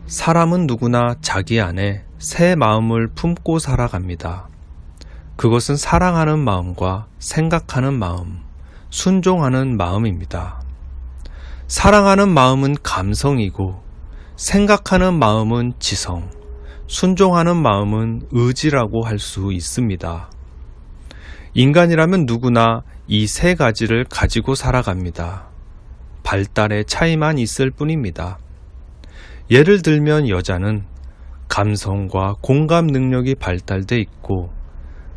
사람은 누구나 자기 안에 새 마음을 품고 살아갑니다. 그것은 사랑하는 마음과 생각하는 마음, 순종하는 마음입니다. 사랑하는 마음은 감성이고, 생각하는 마음은 지성, 순종하는 마음은 의지라고 할 수 있습니다. 인간이라면 누구나 이 세 가지를 가지고 살아갑니다. 발달의 차이만 있을 뿐입니다. 예를 들면 여자는 감성과 공감 능력이 발달돼 있고,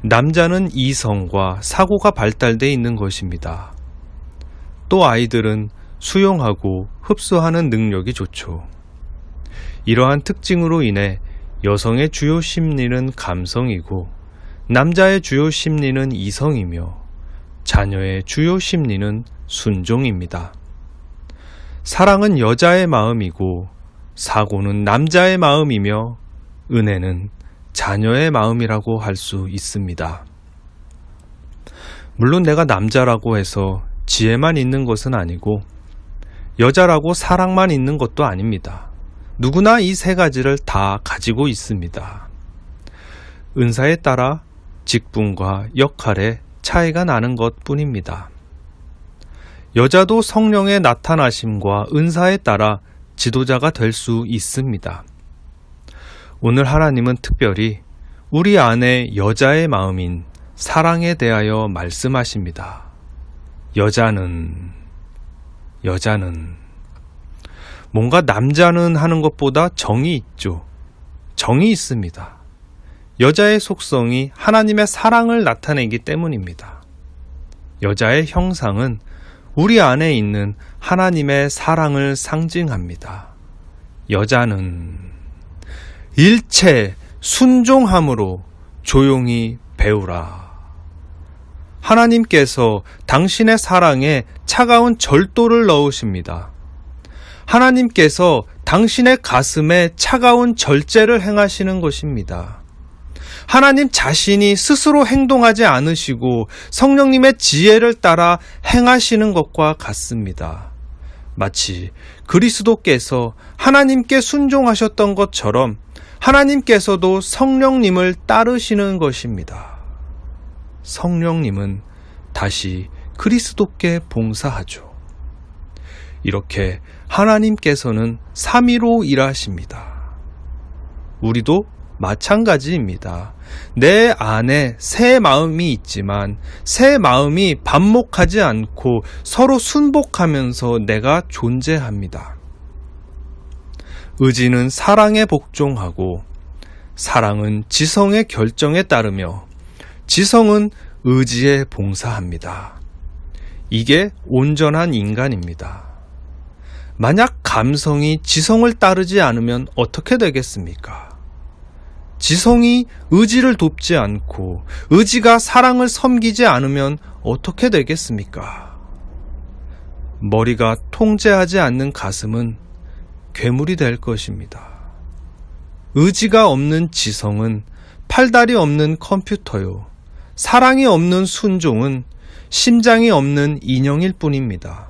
남자는 이성과 사고가 발달돼 있는 것입니다. 또 아이들은 수용하고 흡수하는 능력이 좋죠. 이러한 특징으로 인해 여성의 주요 심리는 감성이고, 남자의 주요 심리는 이성이며, 자녀의 주요 심리는 순종입니다. 사랑은 여자의 마음이고, 사고는 남자의 마음이며, 은혜는 자녀의 마음이라고 할 수 있습니다. 물론 내가 남자라고 해서 지혜만 있는 것은 아니고, 여자라고 사랑만 있는 것도 아닙니다. 누구나 이 세 가지를 다 가지고 있습니다. 은사에 따라 직분과 역할에 차이가 나는 것 뿐입니다. 여자도 성령의 나타나심과 은사에 따라 지도자가 될 수 있습니다. 오늘 하나님은 특별히 우리 안에 여자의 마음인 사랑에 대하여 말씀하십니다. 여자는 뭔가 남자는 하는 것보다 정이 있죠. 정이 있습니다. 여자의 속성이 하나님의 사랑을 나타내기 때문입니다. 여자의 형상은 우리 안에 있는 하나님의 사랑을 상징합니다. 여자는 일체 순종함으로 조용히 배우라. 하나님께서 당신의 사랑에 차가운 절도를 넣으십니다. 하나님께서 당신의 가슴에 차가운 절제를 행하시는 것입니다. 하나님 자신이 스스로 행동하지 않으시고 성령님의 지혜를 따라 행하시는 것과 같습니다. 마치 그리스도께서 하나님께 순종하셨던 것처럼 하나님께서도 성령님을 따르시는 것입니다. 성령님은 다시 그리스도께 봉사하죠. 이렇게 하나님께서는 삼위로 일하십니다. 우리도 마찬가지입니다. 내 안에 새 마음이 있지만 새 마음이 반목하지 않고 서로 순복하면서 내가 존재합니다. 의지는 사랑에 복종하고, 사랑은 지성의 결정에 따르며, 지성은 의지에 봉사합니다. 이게 온전한 인간입니다. 만약 감성이 지성을 따르지 않으면 어떻게 되겠습니까? 지성이 의지를 돕지 않고 의지가 사랑을 섬기지 않으면 어떻게 되겠습니까? 머리가 통제하지 않는 가슴은 괴물이 될 것입니다. 의지가 없는 지성은 팔다리 없는 컴퓨터요. 사랑이 없는 순종은 심장이 없는 인형일 뿐입니다.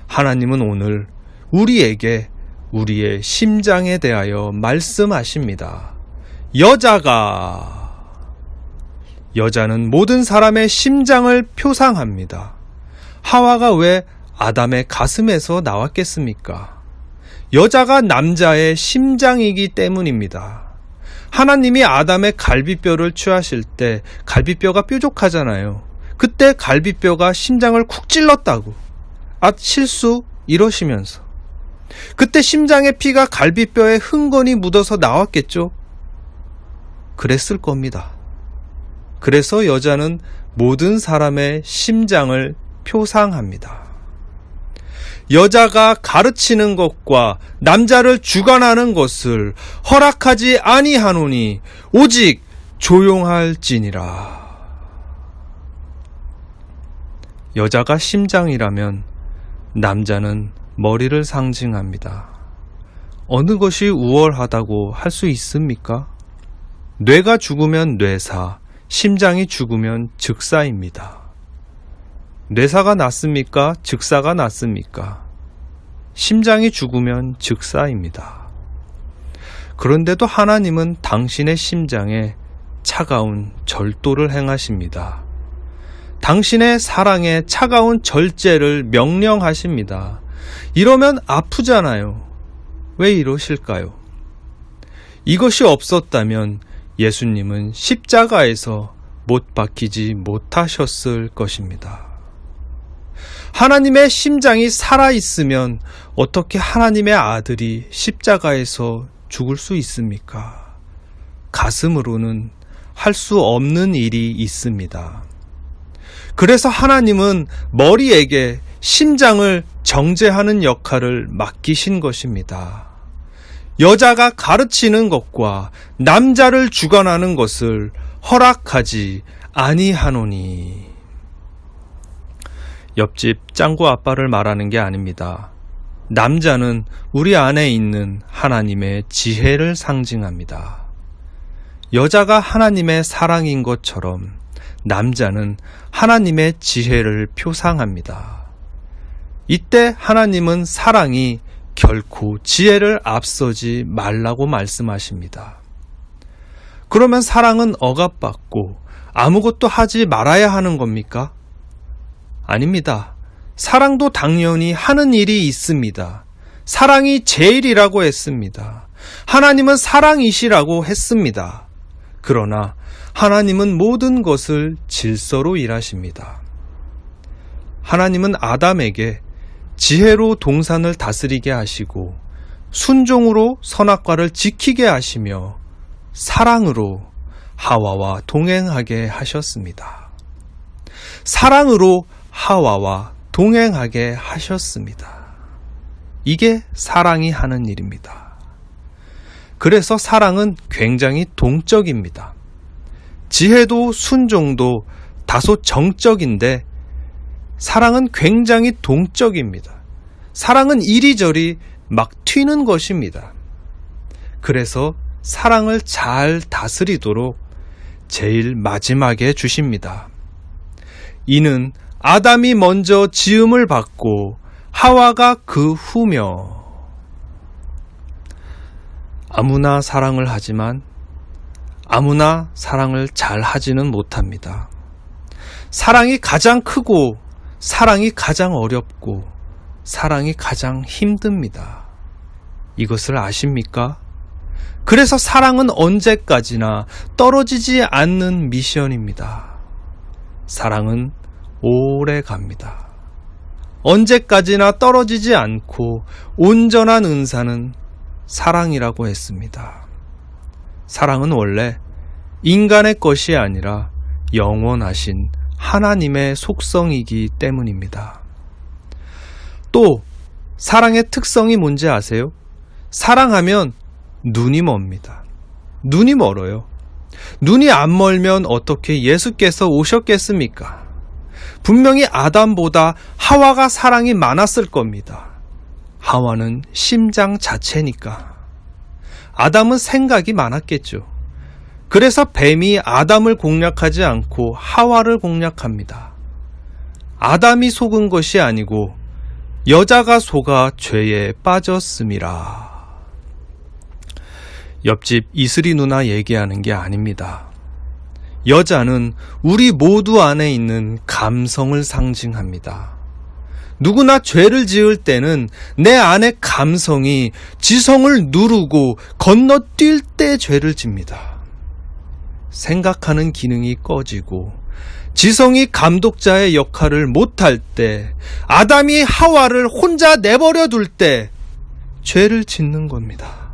하나님은 오늘 우리에게 우리의 심장에 대하여 말씀하십니다. 여자는 모든 사람의 심장을 표상합니다. 하와가 왜 아담의 가슴에서 나왔겠습니까? 여자가 남자의 심장이기 때문입니다. 하나님이 아담의 갈비뼈를 취하실 때 갈비뼈가 뾰족하잖아요. 그때 갈비뼈가 심장을 쿡 찔렀다고. 실수 이러시면서. 그때 심장의 피가 갈비뼈에 흥건히 묻어서 나왔겠죠? 그랬을 겁니다. 그래서 여자는 모든 사람의 심장을 표상합니다. 여자가 가르치는 것과 남자를 주관하는 것을 허락하지 아니하노니 오직 조용할지니라. 여자가 심장이라면 남자는 머리를 상징합니다. 어느 것이 우월하다고 할 수 있습니까? 뇌가 죽으면 뇌사, 심장이 죽으면 즉사입니다. 뇌사가 낫습니까? 즉사가 낫습니까? 심장이 죽으면 즉사입니다. 그런데도 하나님은 당신의 심장에 차가운 절도를 행하십니다. 당신의 사랑에 차가운 절제를 명령하십니다. 이러면 아프잖아요. 왜 이러실까요? 이것이 없었다면 예수님은 십자가에서 못 박히지 못하셨을 것입니다. 하나님의 심장이 살아있으면 어떻게 하나님의 아들이 십자가에서 죽을 수 있습니까? 가슴으로는 할 수 없는 일이 있습니다. 그래서 하나님은 머리에게 심장을 정죄하는 역할을 맡기신 것입니다. 여자가 가르치는 것과 남자를 주관하는 것을 허락하지 아니하노니. 옆집 짱구 아빠를 말하는 게 아닙니다. 남자는 우리 안에 있는 하나님의 지혜를 상징합니다. 여자가 하나님의 사랑인 것처럼 남자는 하나님의 지혜를 표상합니다. 이때 하나님은 사랑이 결코 지혜를 앞서지 말라고 말씀하십니다. 그러면 사랑은 억압받고 아무것도 하지 말아야 하는 겁니까? 아닙니다. 사랑도 당연히 하는 일이 있습니다. 사랑이 제일이라고 했습니다. 하나님은 사랑이시라고 했습니다. 그러나 하나님은 모든 것을 질서로 일하십니다. 하나님은 아담에게 지혜로 동산을 다스리게 하시고 순종으로 선악과를 지키게 하시며 사랑으로 하와와 동행하게 하셨습니다. 사랑으로 하와와 동행하게 하셨습니다. 이게 사랑이 하는 일입니다. 그래서 사랑은 굉장히 동적입니다. 지혜도 순종도 다소 정적인데 사랑은 굉장히 동적입니다. 사랑은 이리저리 막 튀는 것입니다. 그래서 사랑을 잘 다스리도록 제일 마지막에 주십니다. 이는 아담이 먼저 지음을 받고 하와가 그 후며. 아무나 사랑을 하지만 아무나 사랑을 잘 하지는 못합니다. 사랑이 가장 크고 사랑이 가장 어렵고 사랑이 가장 힘듭니다. 이것을 아십니까? 그래서 사랑은 언제까지나 떨어지지 않는 미션입니다. 사랑은 오래 갑니다. 언제까지나 떨어지지 않고 온전한 은사는 사랑이라고 했습니다. 사랑은 원래 인간의 것이 아니라 영원하신 하나님의 속성이기 때문입니다. 또 사랑의 특성이 뭔지 아세요? 사랑하면 눈이 멉니다. 눈이 멀어요. 눈이 안 멀면 어떻게 예수께서 오셨겠습니까? 분명히 아담보다 하와가 사랑이 많았을 겁니다. 하와는 심장 자체니까. 아담은 생각이 많았겠죠. 그래서 뱀이 아담을 공략하지 않고 하와를 공략합니다. 아담이 속은 것이 아니고 여자가 속아 죄에 빠졌음이라. 옆집 이슬이 누나 얘기하는 게 아닙니다. 여자는 우리 모두 안에 있는 감성을 상징합니다. 누구나 죄를 지을 때는 내 안의 감성이 지성을 누르고 건너뛸 때 죄를 집니다. 생각하는 기능이 꺼지고 지성이 감독자의 역할을 못할 때, 아담이 하와를 혼자 내버려 둘 때 죄를 짓는 겁니다.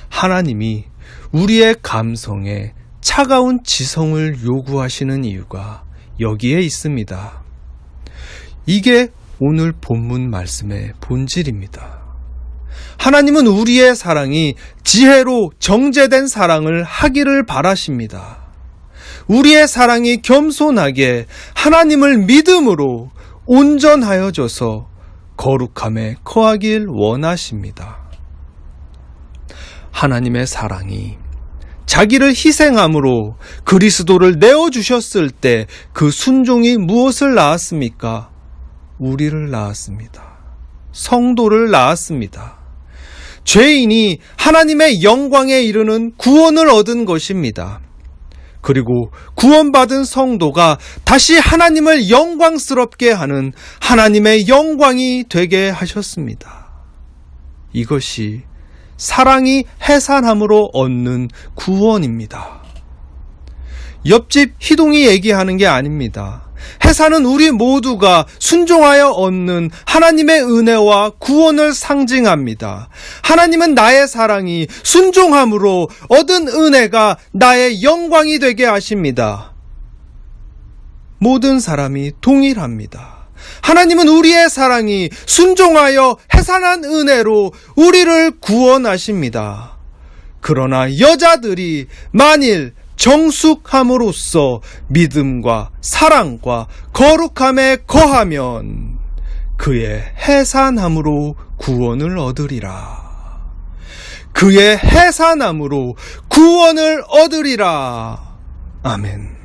하나님이 우리의 감성에 차가운 지성을 요구하시는 이유가 여기에 있습니다. 이게 오늘 본문 말씀의 본질입니다. 하나님은 우리의 사랑이 지혜로 정제된 사랑을 하기를 바라십니다. 우리의 사랑이 겸손하게 하나님을 믿음으로 온전하여져서 거룩함에 거하길 원하십니다. 하나님의 사랑이 자기를 희생함으로 그리스도를 내어주셨을 때 그 순종이 무엇을 낳았습니까? 우리를 낳았습니다. 성도를 낳았습니다. 죄인이 하나님의 영광에 이르는 구원을 얻은 것입니다. 그리고 구원받은 성도가 다시 하나님을 영광스럽게 하는 하나님의 영광이 되게 하셨습니다. 이것이 사랑이 해산함으로 얻는 구원입니다. 옆집 희동이 얘기하는 게 아닙니다. 해산은 우리 모두가 순종하여 얻는 하나님의 은혜와 구원을 상징합니다. 하나님은 나의 사랑이 순종함으로 얻은 은혜가 나의 영광이 되게 하십니다. 모든 사람이 동일합니다. 하나님은 우리의 사랑이 순종하여 해산한 은혜로 우리를 구원하십니다. 그러나 여자들이 만일 정숙함으로써 믿음과 사랑과 거룩함에 거하면 그의 해산함으로 구원을 얻으리라. 그의 해산함으로 구원을 얻으리라. 아멘.